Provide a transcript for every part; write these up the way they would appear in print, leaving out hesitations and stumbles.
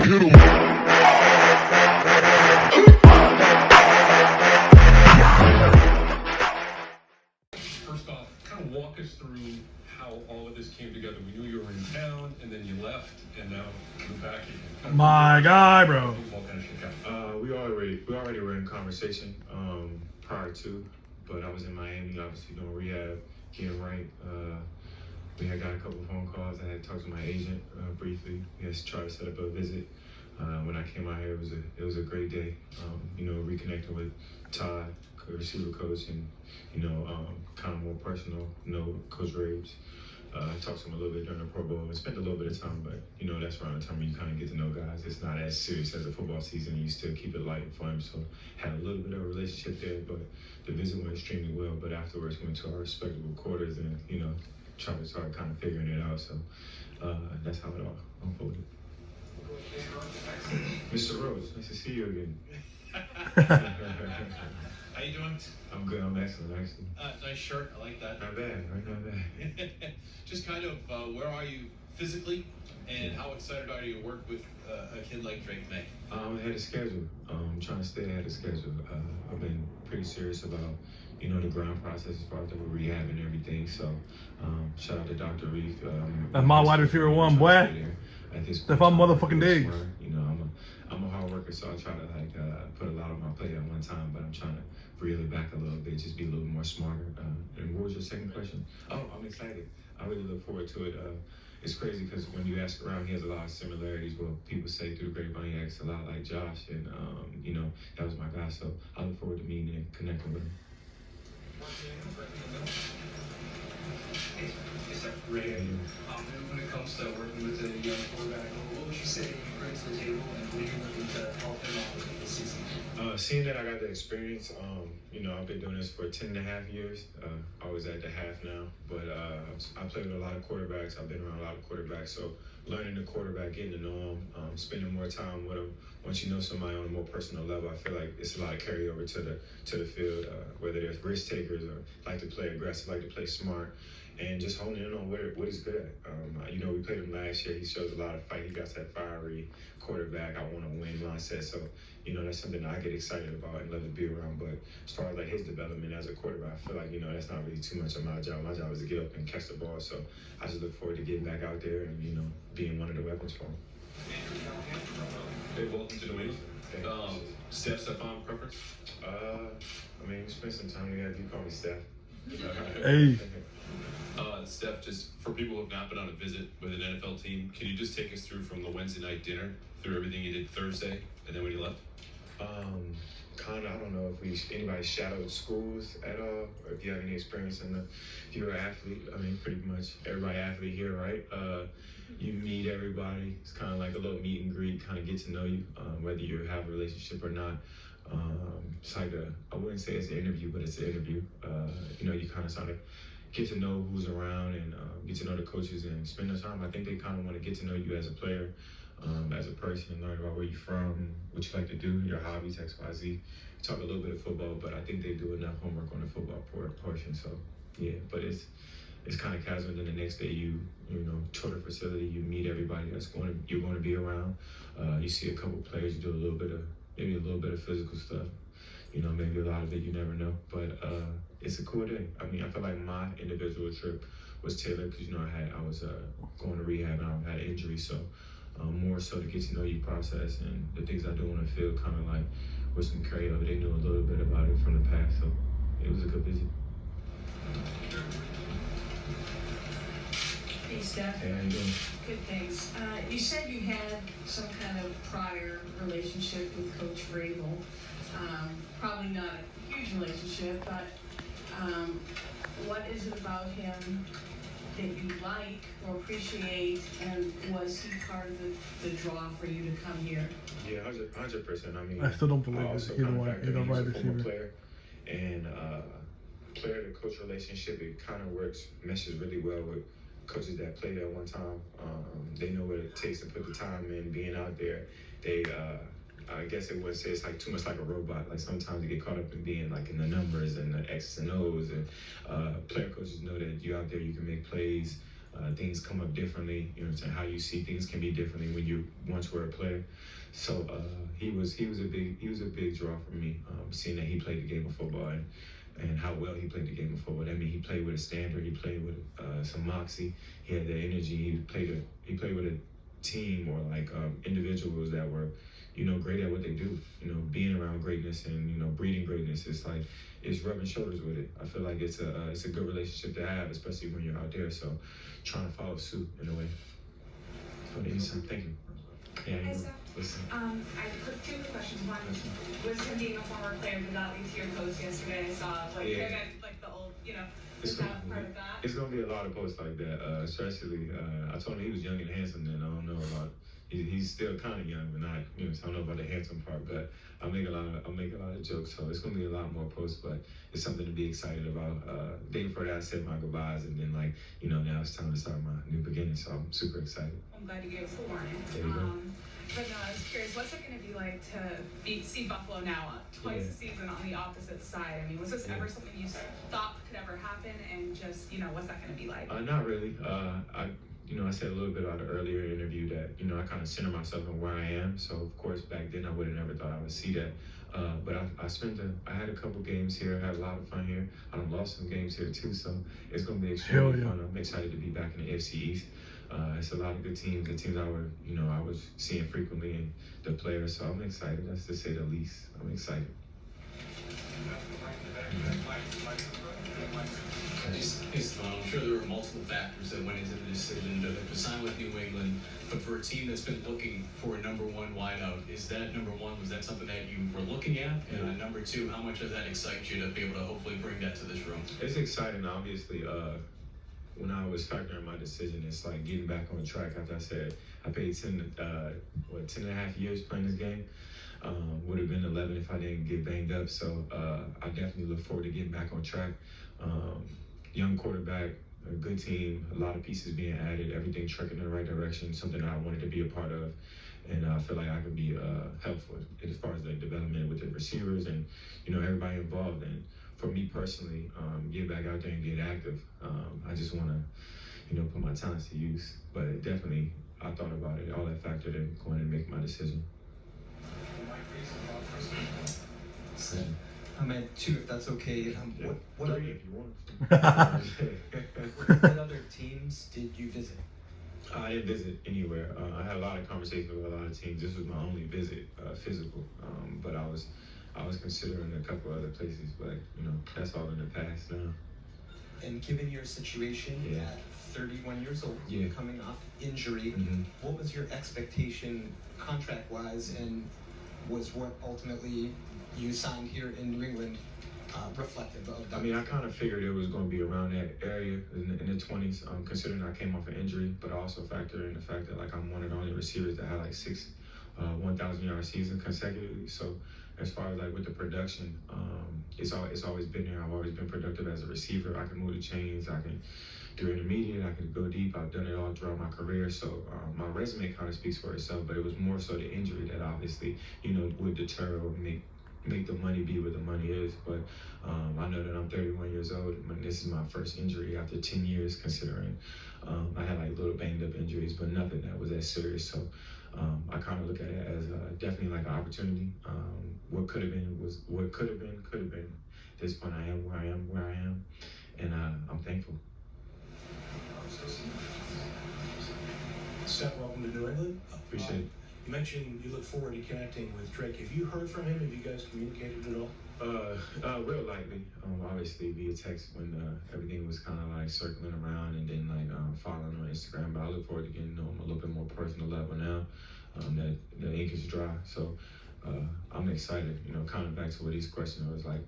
First off, kind of walk us through how all of this came together. We knew you were in town, and then you left, and now you're back again. My guy, bro. We already were in conversation prior to, but I was in Miami, obviously doing rehab, getting right. We had got a couple of phone calls. I had talked to my agent briefly. We had tried to set up a visit. When I came out here, it was a great day. Reconnecting with Todd, receiver coach, and kind of more personal. Coach Raves. I talked to him a little bit during the Pro Bowl and spent a little bit of time, but that's around the time when you kind of get to know guys. It's not as serious as a football season. You still keep it light and fun. So had a little bit of a relationship there, but the visit went extremely well. But afterwards, we went to our respectable quarters and tried to start kind of figuring it out. So that's how it all unfolded. Mr. Rose, nice to see you again. How you doing? I'm good. I'm excellent, actually. Nice shirt. I like that. Not bad. Right? Not bad. Just kind of, where are you physically, and how excited are you to work with a kid like Drake May? I'm ahead of schedule. I'm trying to stay ahead of schedule. I've been pretty serious about, the grind process as far as the rehab and everything. So, shout out to Dr. Reef. That's my wide receiver one, boy. Stefon motherfucking Diggs. I'm a hard worker, so I try to put a lot on my plate at one time, but I'm trying to reel it back a little bit, just be a little more smarter. And what was your second question? Oh, I'm excited. I really look forward to it. It's crazy because when you ask around, he has a lot of similarities. Well, people say through the grapevine he acts a lot like Josh, and that was my guy. So I look forward to meeting and connecting with him. Ray, when it comes to working with a young quarterback, what would you say he brings to the table, and what are you looking to help him out with this season? Seeing that I got the experience, I've been doing this for 10.5 years. I was at the half now, but I played with a lot of quarterbacks. I've been around a lot of quarterbacks, so learning the quarterback, getting to know him, spending more time with him. Once you know somebody on a more personal level, I feel like it's a lot of carryover to the field, whether they're risk takers or like to play aggressive, like to play smart. And just honing in on what he's good at. We played him last year. He shows a lot of fight. He got that fiery quarterback, I want to win mindset. So, that's something I get excited about and love to be around. But as far as like his development as a quarterback, I feel like, that's not really too much of my job. My job is to get up and catch the ball. So I just look forward to getting back out there and, being one of the weapons for him. Hey, welcome to the week. Stefon preference? We spent some time together. You call me Steph. Hey. Steph, just for people who have not been on a visit with an NFL team, can you just take us through from the Wednesday night dinner through everything you did Thursday and then when you left? Kind of, I don't know if anybody shadowed schools at all, or if you have any experience if you're an athlete. Pretty much everybody athlete here, right? You meet everybody. It's kind of like a little meet and greet, kind of get to know you, whether you have a relationship or not. It's like I wouldn't say it's an interview, but it's an interview. You kind of sort of get to know who's around and get to know the coaches and spend the time. I think they kind of want to get to know you as a player, as a person, and learn about where you're from, what you like to do, your hobbies, X, Y, Z. Talk a little bit of football, but I think they do enough homework on the football portion. So, yeah, but it's kind of casual. And then the next day you tour the facility, you meet everybody you're going to be around. You see a couple players, you do maybe a little bit of physical stuff. Maybe a lot of it you never know, but it's a cool day. I feel like my individual trip was tailored because I was going to rehab and I had injury, so more so to get to know you process and the things I do on the field, kind of like with some carryover. They knew a little bit about it from the past, so it was a good visit. Hey, Steph. Hey, how you doing? Good, thanks. You said you had some kind of prior relationship with Coach Vrabel. Probably not a huge relationship, but what is it about him that you like or appreciate, and was he part of the draw for you to come here? Yeah, 100%. I still don't believe it. Either way, he's a wide receiver. Player and player to coach relationship, it kind of meshes really well with coaches that played at one time. They know what it takes to put the time in, being out there. I guess it would say it's like too much like a robot. Like sometimes you get caught up in being like in the numbers and the X's and O's. And player coaches know that you're out there, you can make plays. things come up differently. You know, how you see things can be differently when you once were a player. So he was a big draw for me. Seeing that he played the game of football and how well he played the game of football. I mean, he played with a standard. He played with some moxie. He had the energy. He played with a team or like individuals that were, you know, great at what they do. You know, being around greatness and, you know, breeding greatness. It's rubbing shoulders with it. I feel like it's a good relationship to have, especially when you're out there. So, trying to follow suit in a way. Thank you. Yeah, Hey, Steph. listen. I put two quick questions. One was him being a former player, did that lead to your post yesterday? I saw like the old, you know, is that part of that? It's gonna be a lot of posts like that, especially. I told him he was young and handsome. Then I don't know about. He's still kind of young, but not. You know, so I don't know about the handsome part. But I'll make a lot of jokes. So it's gonna be a lot more posts. But it's something to be excited about. Day before that, I said my goodbyes, and then like, you know, now it's time to start my new beginning. So I'm super excited. I'm glad you gave us the warning. There you go. But no, I was curious, what's it going to be like to see Buffalo now twice a season on the opposite side? I mean, was this ever something you thought could ever happen? And just, you know, what's that going to be like? Not really. I said a little bit about the earlier interview that, you know, I kind of center myself in where I am. So of course back then I would have never thought I would see that. But I had a couple games here, had a lot of fun here. I done lost some games here too, so it's gonna be extremely fun. I'm excited to be back in the FC East. It's a lot of good teams, the teams I was seeing frequently, and the players. So I'm excited. That's to say the least. I'm excited. I'm sure there were multiple factors that went into the decision to sign with New England, but for a team that's been looking for a number one wideout, is that number one, was that something that you were looking at? And number two, how much does that excite you to be able to hopefully bring that to this room? It's exciting, obviously. When I was factoring my decision, it's like getting back on track. After I said I paid 10 and a half years playing this game. Would have been 11 if I didn't get banged up. So I definitely look forward to getting back on track. Young quarterback, a good team, a lot of pieces being added, everything tracking in the right direction, something that I wanted to be a part of. And I feel like I can be helpful as far as the development with the receivers and, you know, everybody involved. And for me personally, get back out there and get active. I just want to, you know, put my talents to use. But definitely, I thought about it, all that factored in going and make my decision. I'm at two, if that's okay. What other if you want. what other teams did you visit? I didn't visit anywhere. I had a lot of conversations with a lot of teams. This was my only visit, physical. But I was considering a couple other places, but you know, that's all in the past now. And given your situation at 31 years old, coming off injury, what was your expectation contract-wise, and was what ultimately you signed here in New England reflective of that? I mean, I kind of figured it was going to be around that area in the 20s, considering I came off an injury, but I also factor in the fact that like I'm one of the only receivers that had like 6 1,000-yard seasons consecutively. So as far as like with the production, it's always been there. I've always been productive as a receiver. I can move the chains. I can do intermediate. I can go deep. I've done it all throughout my career. So my resume kind of speaks for itself. But it was more so the injury that obviously, you know, would deter or make the money be what the money is. But I know that I'm 31 years old. This is my first injury after 10 years, considering I had like little banged up injuries, but nothing that was that serious. So I kind of look at it as definitely like an opportunity. What could have been was what could have been. At this point, I am where I am, and I'm thankful. Steph, welcome to New England. Appreciate it. You mentioned you look forward to connecting with Drake. Have you heard from him? Have you guys communicated at all? Real lightly. Obviously via text when everything was kind of like circling around, and then like following on Instagram. But I look forward to getting to know him a little bit more personal level now. That the ink is dry, so I'm excited. You know, kind of back to what he's questioning was like,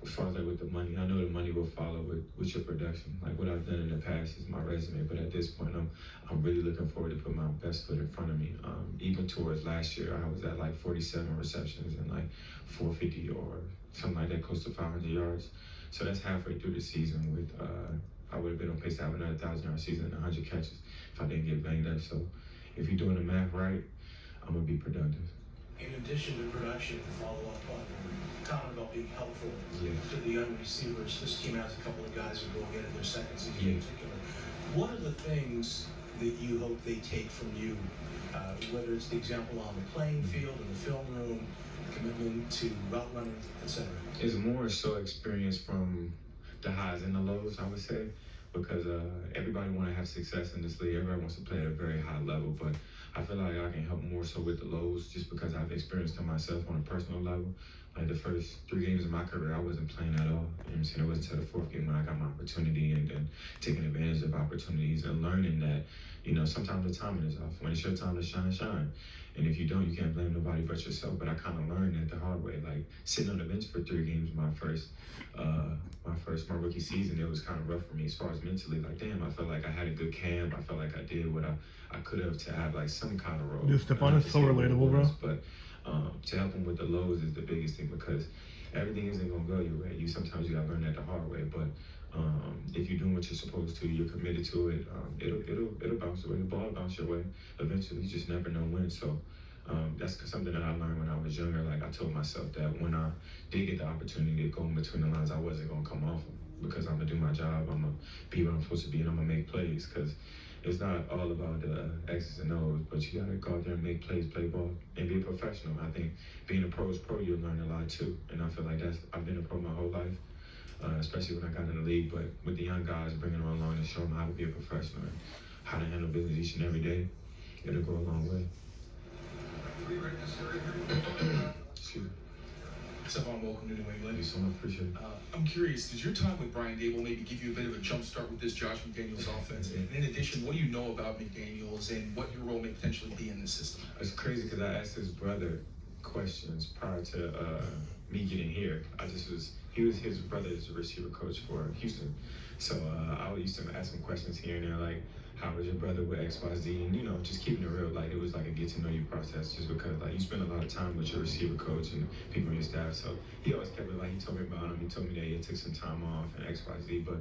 as far as like with the money, I know the money will follow with your production. Like what I've done in the past is my resume, but at this point, I'm really looking forward to put my best foot in front of me. Even towards last year, I was at like 47 receptions and like 450 or something like that, close to 500 yards. So that's halfway through the season. With I would have been on pace to have another 1,000-yard season and 100 catches if I didn't get banged up. So if you're doing the math right, I'm gonna be productive. in addition to production, to follow up on your comment about being helpful to the young receivers, this team has a couple of guys who are going into their second season in particular. What are the things that you hope they take from you, whether it's the example on the playing field, in the film room, commitment to route running, etc.? It's more so experience from the highs and the lows, I would say, because everybody want to have success in this league. Everybody wants to play at a very high level, but I feel like I can help more so with the lows just because I've experienced them myself on a personal level. Like the first 3 games of my career, I wasn't playing at all. You know what I'm saying? It wasn't until the 4th game when I got my opportunity and then taking advantage of opportunities and learning that, you know, sometimes the timing is off. When it's your time to shine, shine. And if you don't, you can't blame nobody but yourself. But I kind of learned that the hard way. Like sitting on the bench for 3 games my rookie season, it was kind of rough for me as far as mentally. Like, damn, I felt like I had a good camp. I felt like I did what I could have to have like some kind of role. Dude, Stefon is so relatable, bro. But to help him with the lows is the biggest thing because everything isn't gonna go your way. Sometimes you gotta learn that the hard way. But if you're doing what you're supposed to, you're committed to it. It'll bounce away. The ball will bounce your way. Eventually, you just never know when. So. That's something that I learned when I was younger. Like I told myself that when I did get the opportunity to go in between the lines, I wasn't gonna come off them because I'm gonna do my job. I'm gonna be what I'm supposed to be, and I'm gonna make plays. Because it's not all about the X's and O's, but you gotta go out there and make plays, play ball, and be a professional. I think being a pro is pro. You'll learn a lot too, and I feel like I've been a pro my whole life, especially when I got in the league. But with the young guys, bringing them along to show them how to be a professional and how to handle business each and every day, it'll go a long way. Stefon, welcome to New England. Thank you so much. Appreciate it. I'm curious, does your time with Brian Dable maybe give you a bit of a jump start with this Josh McDaniels offense? And in addition, what do you know about McDaniels and what your role may potentially be in this system? It's crazy because I asked his brother questions prior to me getting here. His brother is a receiver coach for Houston. So I used to ask him questions here and there, like, how was your brother with XYZ? And, you know, just keeping it real, like, it was like a get-to-know-you process just because, like, you spend a lot of time with your receiver coach and people on your staff. So he always kept it, like, he told me about him. He told me that he took some time off and XYZ. But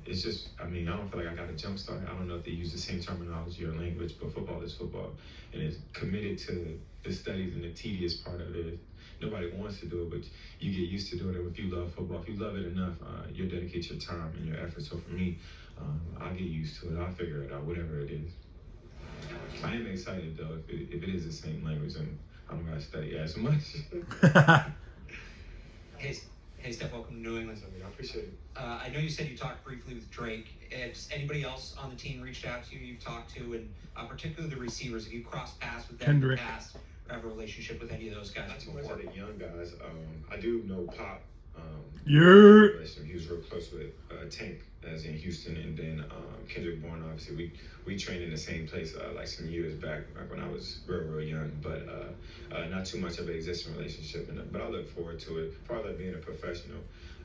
it's just, I mean, I don't feel like I got a jump start. I don't know if they use the same terminology or language, but football is football. And it's committed to the studies, and the tedious part of it is nobody wants to do it, but you get used to doing it if you love football. If you love it enough, you'll dedicate your time and your effort. So for me, I'll get used to it. I'll figure it out, whatever it is. I am excited, though, if it is the same language, and I don't got to study as much. Hey, Steph, welcome to New England. I appreciate it. I know you said you talked briefly with Drake. Has anybody else on the team reached out to you, you've talked to, and particularly the receivers? Have you crossed paths with them in the past, or have a relationship with any of those guys? Not too much of the young guys. I do know Pop. He was real close with Tank, as in Houston, and then Kendrick Bourne. Obviously, we trained in the same place like some years back when I was real young. But not too much of an existing relationship. But I look forward to it. Part of like being a professional,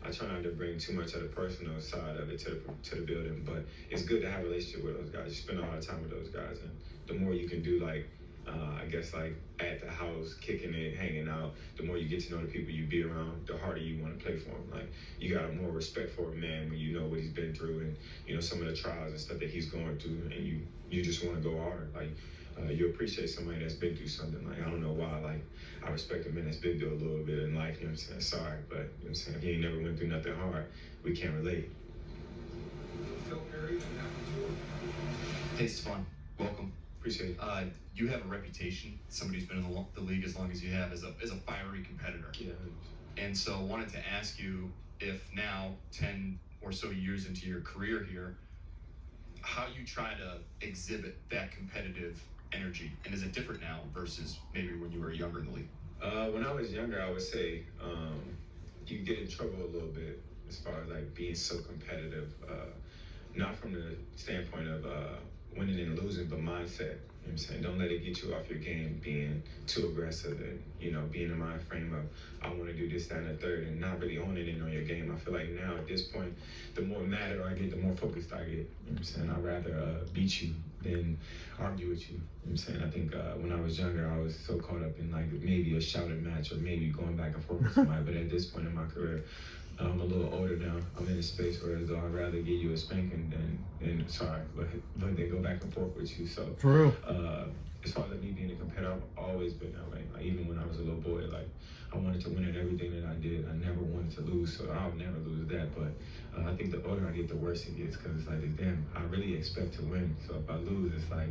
I try not to bring too much of the personal side of it to the building. But it's good to have a relationship with those guys. You spend a lot of time with those guys, and the more you can do, like. I guess like at the house, kicking it, hanging out, the more you get to know the people you be around, the harder you want to play for them. Like you got more respect for a man when you know what he's been through and you know some of the trials and stuff that he's going through, and you just want to go hard. Like you appreciate somebody that's been through something. Like I don't know why, like I respect a man that's been through a little bit in life. You know what I'm saying? Sorry, but you know what I'm saying? If you ain't never went through nothing hard, we can't relate. Hey, Stefon, welcome. Appreciate it. You have a reputation, somebody who's been in the league as long as you have, as a fiery competitor. Yeah. And so I wanted to ask you if now, 10 or so years into your career here, how you try to exhibit that competitive energy, and is it different now versus maybe when you were younger in the league? When I was younger, I would say you get in trouble a little bit as far as like being so competitive, not from the standpoint of winning and losing, but mindset. You know what I'm saying? Don't let it get you off your game, being too aggressive and, you know, being in my frame of, I want to do this, that, and the third, and not really honing in on your game. I feel like now at this point, the more madder I get, the more focused I get. You know what I'm saying? I'd rather beat you than argue with you. You know what I'm saying? I think when I was younger, I was so caught up in like maybe a shouted match or maybe going back and forth with somebody. But at this point in my career, I'm a little older now. I'm in a space where though I'd rather give you a spanking than sorry, but they go back and forth with you. So For real. As far as me being a competitor, I've always been that way. Like even when I was a little boy, like I wanted to win at everything that I did. I never wanted to lose, so I'll never lose that. But I think the older I get, the worse it gets, because it's like, damn, I really expect to win. So if I lose, it's like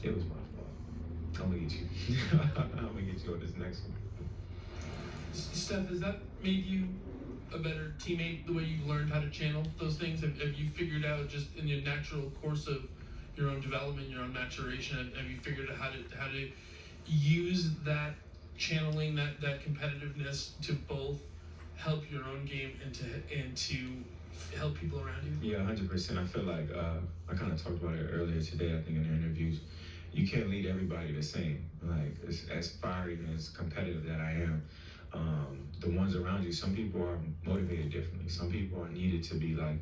it was my fault. I'm gonna get you. I'm gonna get you on this next one. Steph, has that made you a better teammate, the way you learned how to channel those things? Have you figured out, just in your natural course of your own development, your own maturation, have you figured out how to use that channeling, that competitiveness to both help your own game and to help people around you? Yeah, 100%. I feel like I kind of talked about it earlier today, I think, in the interviews. You can't lead everybody the same. Like, as fiery and as competitive that I am, the ones around you, some people are motivated differently. Some people are needed to be like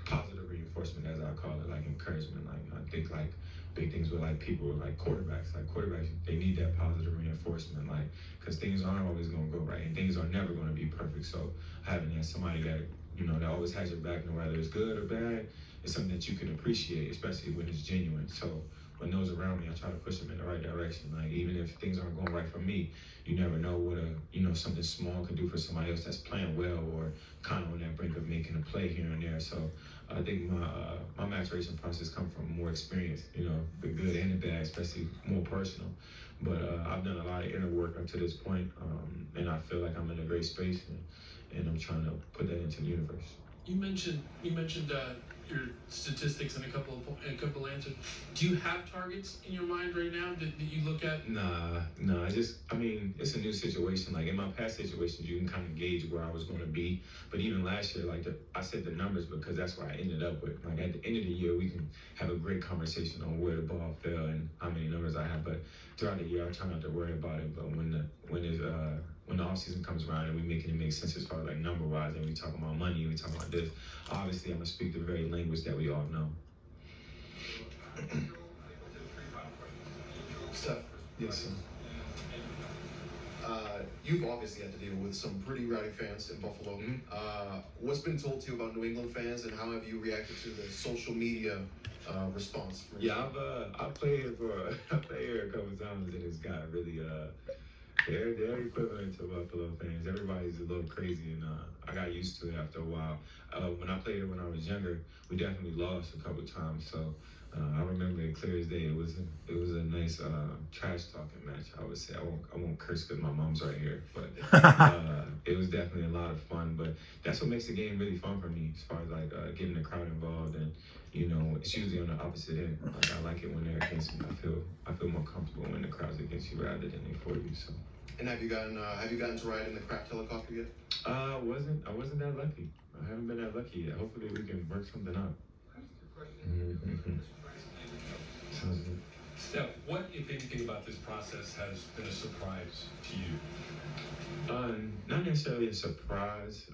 positive reinforcement, as I call it, like encouragement. Like I think like big things with like people like quarterbacks. Like quarterbacks, they need that positive reinforcement, like because things aren't always gonna go right and things are never gonna be perfect. So having that somebody that that always has your back, no matter it's good or bad, is something that you can appreciate, especially when it's genuine. So when those around me, I try to push them in the right direction. Like even if things aren't going right for me, you never know what something small can do for somebody else that's playing well or kind of on that brink of making a play here and there. So I think my maturation process comes from more experience, the good and the bad, especially more personal. But I've done a lot of inner work up to this point, and I feel like I'm in a great space, and I'm trying to put that into the universe. You mentioned your statistics and a couple of answers. Do you have targets in your mind right now that you look at? Nah. It's a new situation. Like in my past situations, you can kind of gauge where I was going to be. But even last year, I said the numbers because that's where I ended up with. Like at the end of the year, we can have a great conversation on where the ball fell and how many numbers I have. But throughout the year, I try not to worry about it. But when the off season comes around and we making it make sense as far as like number wise, and we talking about money, and we talking about this, obviously I'm gonna speak the very language that we all know. Steph. Yes, sir. You've obviously had to deal with some pretty rowdy fans in Buffalo. Mm-hmm. What's been told to you about New England fans, and how have you reacted to the social media response? Yeah, I've played here a couple times, and it's got really they're equivalent to Buffalo fans. Everybody's a little crazy, and I got used to it after a while. When I played it when I was younger, we definitely lost a couple times, so I remember it clear as day. It was a nice trash talking match, I would say. I won't curse because my mom's right here, but it was definitely a lot of fun. But that's what makes the game really fun for me, as far as like getting the crowd involved, and it's usually on the opposite end. Like I like it when they're against me. I feel more comfortable when the crowd's against you rather than they for you. So. And have you gotten to ride in the craft helicopter yet? I wasn't that lucky. I haven't been that lucky yet. Hopefully we can work something out. Sounds good. Steph, what, if anything, about this process has been a surprise to you? Not necessarily a surprise.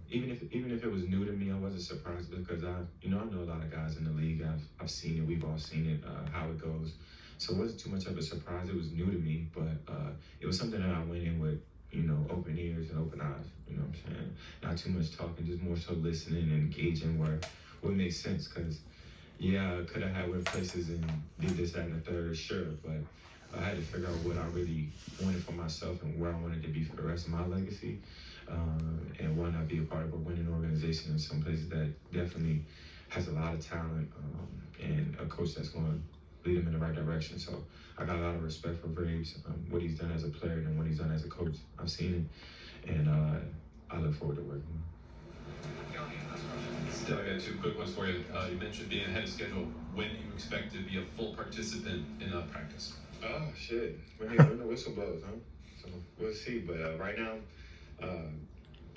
Even if it was new to me, I wasn't surprised because I know a lot of guys in the league. I've seen it. We've all seen it. How it goes. So it wasn't too much of a surprise. It was new to me, but it was something that I went in with, open ears and open eyes. You know what I'm saying? Not too much talking, just more so listening and engaging where it makes sense. Because yeah, I could have had workplaces and did this, that, and the third, sure, but I had to figure out what I really wanted for myself and where I wanted to be for the rest of my legacy. And why not be a part of a winning organization in some places that definitely has a lot of talent and a coach that's going to lead them in the right direction. So I got a lot of respect for Graves, what he's done as a player and what he's done as a coach. I've seen it, and I look forward to working with him. Still, I got two quick ones for you. You mentioned being ahead of schedule. When do you expect to be a full participant in practice? Oh, shit. When the whistle blows, huh? So we'll see. But right now,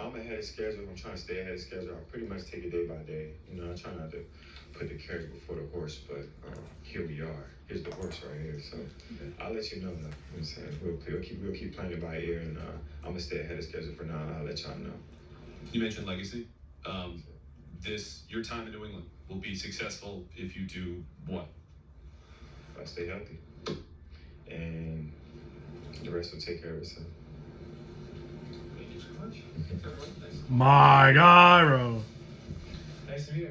I'm ahead of schedule. I'm trying to stay ahead of schedule. I pretty much take it day by day. I try not to put the carriage before the horse, but here we are. Here's the horse right here. So I'll let you know, though. You know what I'm saying? We'll keep playing it by ear, and I'm going to stay ahead of schedule for now, and I'll let y'all know. You mentioned legacy. Your time in New England will be successful if you do what? If I stay healthy. And the rest will take care of itself. much. Thanks, everyone. Thanks. My God, bro. Nice to meet you.